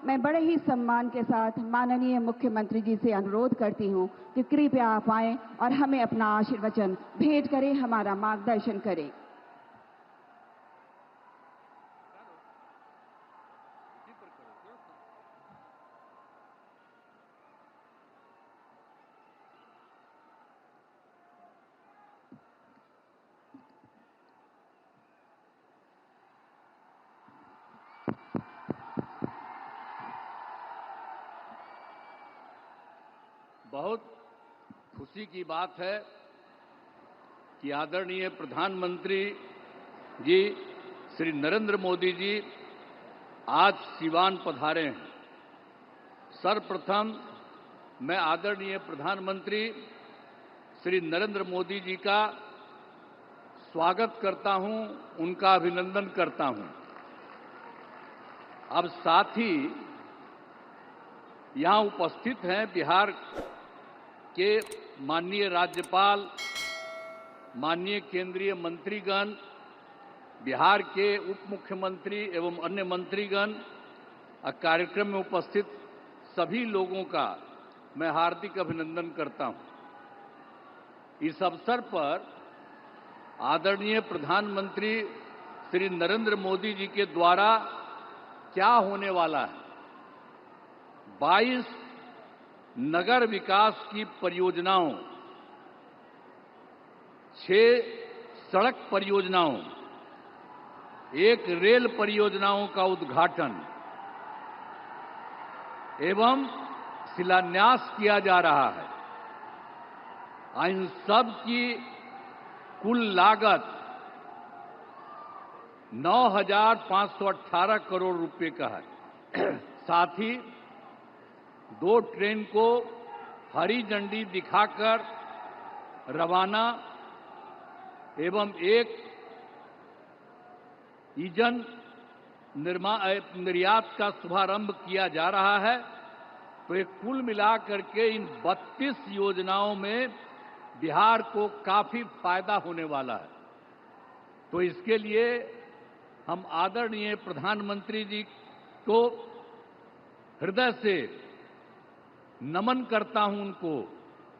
मैं बड़े ही सम्मान के साथ माननीय मुख्यमंत्री जी से अनुरोध करती हूं कि कृपया आप आएं और हमें अपना आशीर्वचन भेंट करें, हमारा मार्गदर्शन करें। बहुत खुशी की बात है कि आदरणीय प्रधानमंत्री जी श्री नरेंद्र मोदी जी आज सिवान पधारे हैं। सर्वप्रथम मैं आदरणीय प्रधानमंत्री श्री नरेंद्र मोदी जी का स्वागत करता हूं, उनका अभिनंदन करता हूं। अब साथ ही यहां उपस्थित हैं बिहार के माननीय राज्यपाल, माननीय केंद्रीय मंत्रीगण, बिहार के उप मुख्यमंत्री एवं अन्य मंत्रीगण, कार्यक्रम में उपस्थित सभी लोगों का मैं हार्दिक अभिनंदन करता हूं। इस अवसर पर आदरणीय प्रधानमंत्री श्री नरेंद्र मोदी जी के द्वारा क्या होने वाला है, 22 नगर विकास की परियोजनाओं, 6 सड़क परियोजनाओं, 1 रेल परियोजनाओं का उद्घाटन एवं शिलान्यास किया जा रहा है। इन सब की कुल लागत 9,518 करोड़ रुपए का है। साथ ही 2 ट्रेन को हरी झंडी दिखाकर रवाना एवं 1 ईंधन निर्यात का शुभारंभ किया जा रहा है। तो ये कुल मिलाकर के इन 32 योजनाओं में बिहार को काफी फायदा होने वाला है। तो इसके लिए हम आदरणीय प्रधानमंत्री जी को हृदय से नमन करता हूं उनको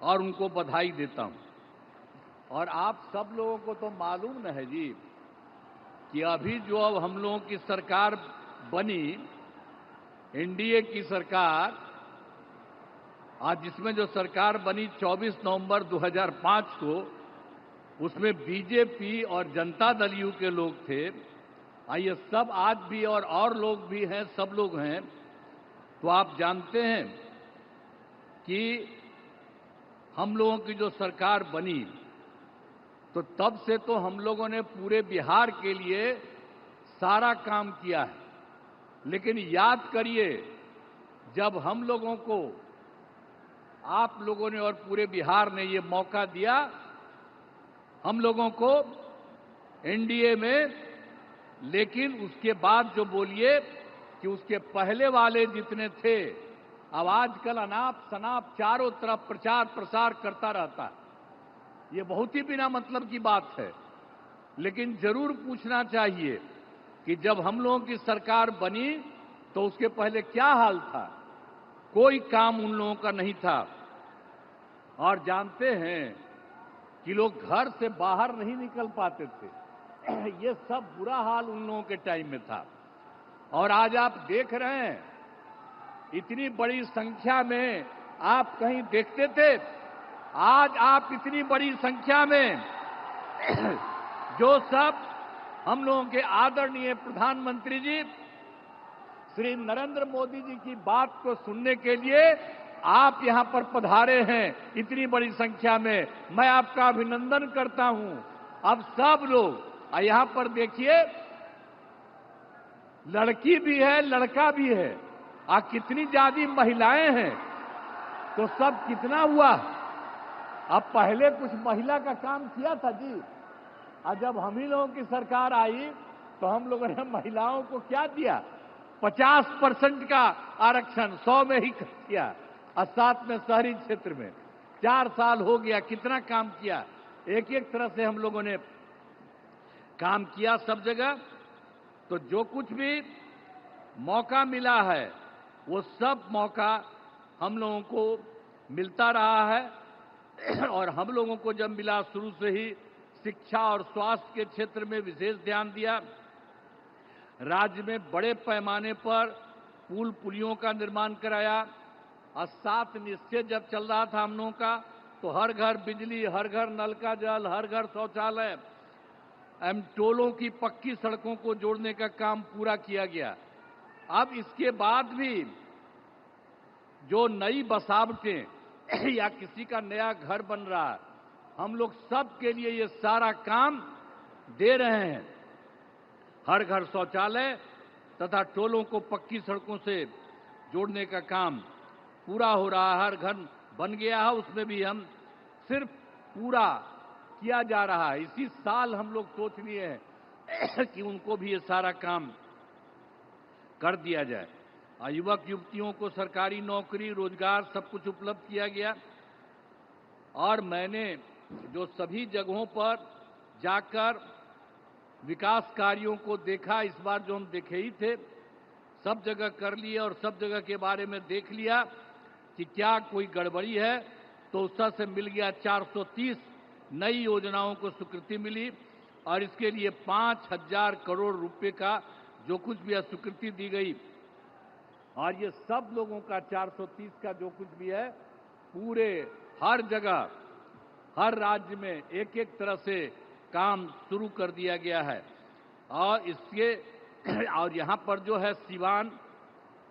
और उनको बधाई देता हूं। और आप सब लोगों को तो मालूम न है जी कि अभी जो अब हम लोगों की सरकार बनी, एनडीए की सरकार, आज जिसमें जो सरकार बनी 24 नवंबर 2005 को, उसमें बीजेपी और जनता दल यू के लोग थे। ये सब आज भी और लोग भी हैं, सब लोग हैं। तो आप जानते हैं कि हम लोगों की जो सरकार बनी तो तब से तो हम लोगों ने पूरे बिहार के लिए सारा काम किया है। लेकिन याद करिए, जब हम लोगों को आप लोगों ने और पूरे बिहार ने ये मौका दिया, हम लोगों को एनडीए में, लेकिन उसके बाद जो बोलिए कि उसके पहले वाले जितने थे, अब आजकल अनाप शनाप चारों तरफ प्रचार प्रसार करता रहता है। ये बहुत ही बिना मतलब की बात है। लेकिन जरूर पूछना चाहिए कि जब हम लोगों की सरकार बनी तो उसके पहले क्या हाल था। कोई काम उन लोगों का नहीं था। और जानते हैं कि लोग घर से बाहर नहीं निकल पाते थे। ये सब बुरा हाल उन लोगों के टाइम में था। और आज आप देख रहे हैं, इतनी बड़ी संख्या में आप कहीं देखते थे? आज आप इतनी बड़ी संख्या में जो सब हम लोगों के आदरणीय प्रधानमंत्री जी श्री नरेंद्र मोदी जी की बात को सुनने के लिए आप यहां पर पधारे हैं, इतनी बड़ी संख्या में, मैं आपका अभिनंदन करता हूं। अब सब लोग यहां पर देखिए, लड़की भी है, लड़का भी है, कितनी ज्यादा महिलाएं हैं, तो सब कितना हुआ। अब पहले कुछ महिला का काम किया था जी, और जब हम ही लोगों की सरकार आई तो हम लोगों ने महिलाओं को क्या दिया, 50% का आरक्षण 100 में ही कर दिया, और साथ में शहरी क्षेत्र में 4 साल हो गया, कितना काम किया। एक एक तरह से हम लोगों ने काम किया सब जगह। तो जो कुछ भी मौका मिला है वो सब मौका हम लोगों को मिलता रहा है। और हम लोगों को जब मिला, शुरू से ही शिक्षा और स्वास्थ्य के क्षेत्र में विशेष ध्यान दिया। राज्य में बड़े पैमाने पर पुल पुलियों का निर्माण कराया। और 7 निश्चय जब चल रहा था हम लोगों का, तो हर घर बिजली, हर घर नल का जल, हर घर शौचालय, टोलों की पक्की सड़कों को जोड़ने का काम पूरा किया गया। अब इसके बाद भी जो नई बसावटें या किसी का नया घर बन रहा है, हम लोग सब के लिए ये सारा काम दे रहे हैं। हर घर शौचालय तथा टोलों को पक्की सड़कों से जोड़ने का काम पूरा हो रहा है। हर घर बन गया है, उसमें भी हम सिर्फ पूरा किया जा रहा है। इसी साल हम लोग सोच लिए हैं कि उनको भी ये सारा काम कर दिया जाए। युवक युवतियों को सरकारी नौकरी, रोजगार सब कुछ उपलब्ध किया गया। और मैंने जो सभी जगहों पर जाकर विकास कार्यों को देखा, इस बार जो हम देखे ही थे, सब जगह कर लिए और सब जगह के बारे में देख लिया कि क्या कोई गड़बड़ी है। तो उससे से मिल गया 430 नई योजनाओं को स्वीकृति मिली और इसके लिए 5,000 करोड़ रुपए का जो कुछ भी स्वीकृति दी गई। और ये सब लोगों का 430 का जो कुछ भी है, पूरे हर जगह, हर राज्य में एक एक तरह से काम शुरू कर दिया गया है। और इसके और यहाँ पर जो है सिवान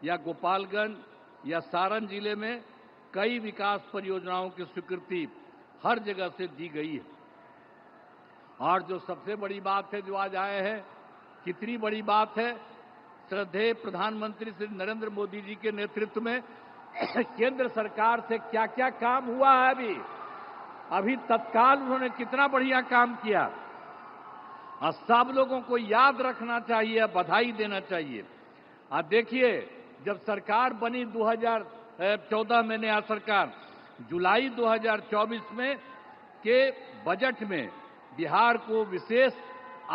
या गोपालगंज या सारण जिले में कई विकास परियोजनाओं की स्वीकृति हर जगह से दी गई है। और जो सबसे बड़ी बात है जो आज आए हैं, कितनी बड़ी बात है, श्रद्धेय प्रधानमंत्री श्री नरेंद्र मोदी जी के नेतृत्व में केंद्र सरकार से क्या क्या काम हुआ है। अभी तत्काल उन्होंने कितना बढ़िया काम किया और सब लोगों को याद रखना चाहिए, बधाई देना चाहिए। आप देखिए, जब सरकार बनी 2014 में नया सरकार, जुलाई 2024 में के बजट में बिहार को विशेष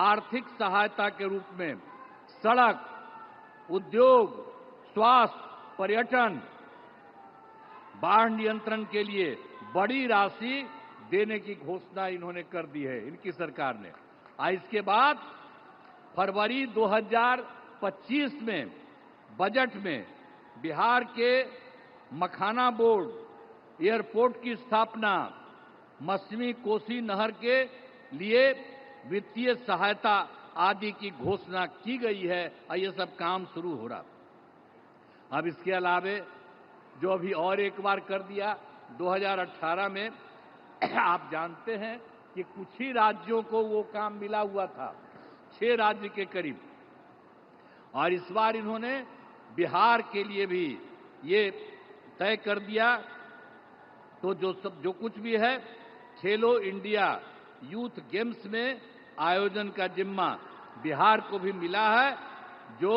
आर्थिक सहायता के रूप में सड़क, उद्योग, स्वास्थ्य, पर्यटन, बाढ़ नियंत्रण के लिए बड़ी राशि देने की घोषणा इन्होंने कर दी है, इनकी सरकार ने। इसके बाद फरवरी 2025 में बजट में बिहार के मखाना बोर्ड, एयरपोर्ट की स्थापना, मछली कोसी नहर के लिए वित्तीय सहायता आदि की घोषणा की गई है और ये सब काम शुरू हो रहा। अब इसके अलावे जो अभी और एक बार कर दिया 2018 में, आप जानते हैं कि कुछ ही राज्यों को वो काम मिला हुआ था, 6 राज्य के करीब, और इस बार इन्होंने बिहार के लिए भी ये तय कर दिया। तो जो कुछ भी है, खेलो इंडिया यूथ गेम्स में आयोजन का जिम्मा बिहार को भी मिला है, जो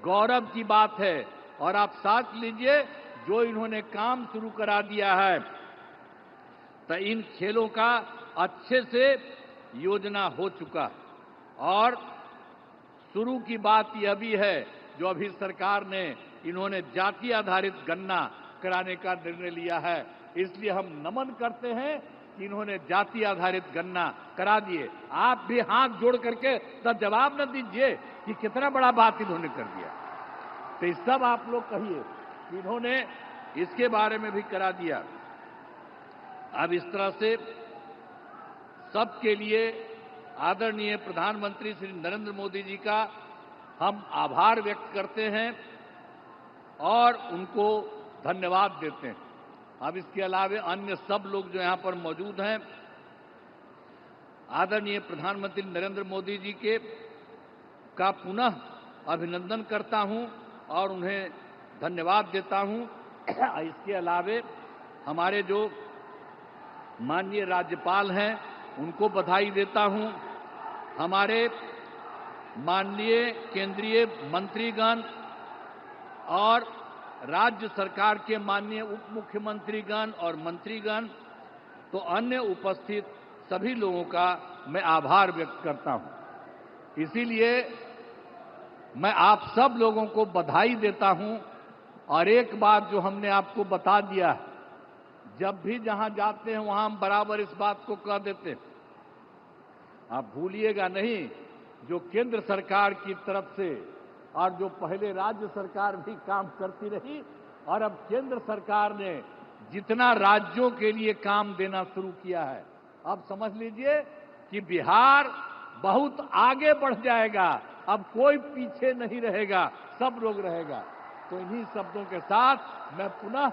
गौरव की बात है। और आप साथ लीजिए, जो इन्होंने काम शुरू करा दिया है, तो इन खेलों का अच्छे से योजना हो चुका। और शुरू की बात यह भी है, जो अभी सरकार ने इन्होंने जाति आधारित गणना कराने का निर्णय लिया है, इसलिए हम नमन करते हैं कि इन्होंने जाति आधारित गणना करा दिए। आप भी हाथ जोड़ करके तो जवाब न दीजिए कि कितना बड़ा बात इन्होंने कर दिया। तो इस सब आप लोग कहिए कि इन्होंने इसके बारे में भी करा दिया। अब इस तरह से सबके लिए आदरणीय प्रधानमंत्री श्री नरेंद्र मोदी जी का हम आभार व्यक्त करते हैं और उनको धन्यवाद देते हैं। अब इसके अलावे अन्य सब लोग जो यहां पर मौजूद हैं, आदरणीय प्रधानमंत्री नरेंद्र मोदी जी के का पुनः अभिनंदन करता हूं और उन्हें धन्यवाद देता हूं। इसके अलावे हमारे जो माननीय राज्यपाल हैं, उनको बधाई देता हूं। हमारे माननीय केंद्रीय मंत्रीगण और राज्य सरकार के माननीय उप मुख्यमंत्रीगण और मंत्रीगण, तो अन्य उपस्थित सभी लोगों का मैं आभार व्यक्त करता हूं। इसीलिए मैं आप सब लोगों को बधाई देता हूं और एक बात जो हमने आपको बता दिया है, जब भी जहां जाते हैं वहां हम बराबर इस बात को कह देते हैं, आप भूलिएगा नहीं, जो केंद्र सरकार की तरफ से और जो पहले राज्य सरकार भी काम करती रही, और अब केंद्र सरकार ने जितना राज्यों के लिए काम देना शुरू किया है, अब समझ लीजिए कि बिहार बहुत आगे बढ़ जाएगा। अब कोई पीछे नहीं रहेगा, सब लोग रहेगा। तो इन्हीं शब्दों के साथ मैं पुनः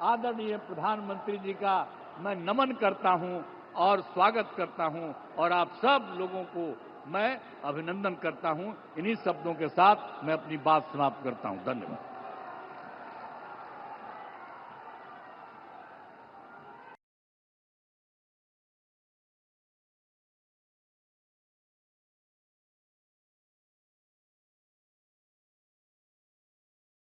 आदरणीय प्रधानमंत्री जी का मैं नमन करता हूं और स्वागत करता हूं, और आप सब लोगों को मैं अभिनंदन करता हूं। इन्हीं शब्दों के साथ मैं अपनी बात समाप्त करता हूं। धन्यवाद।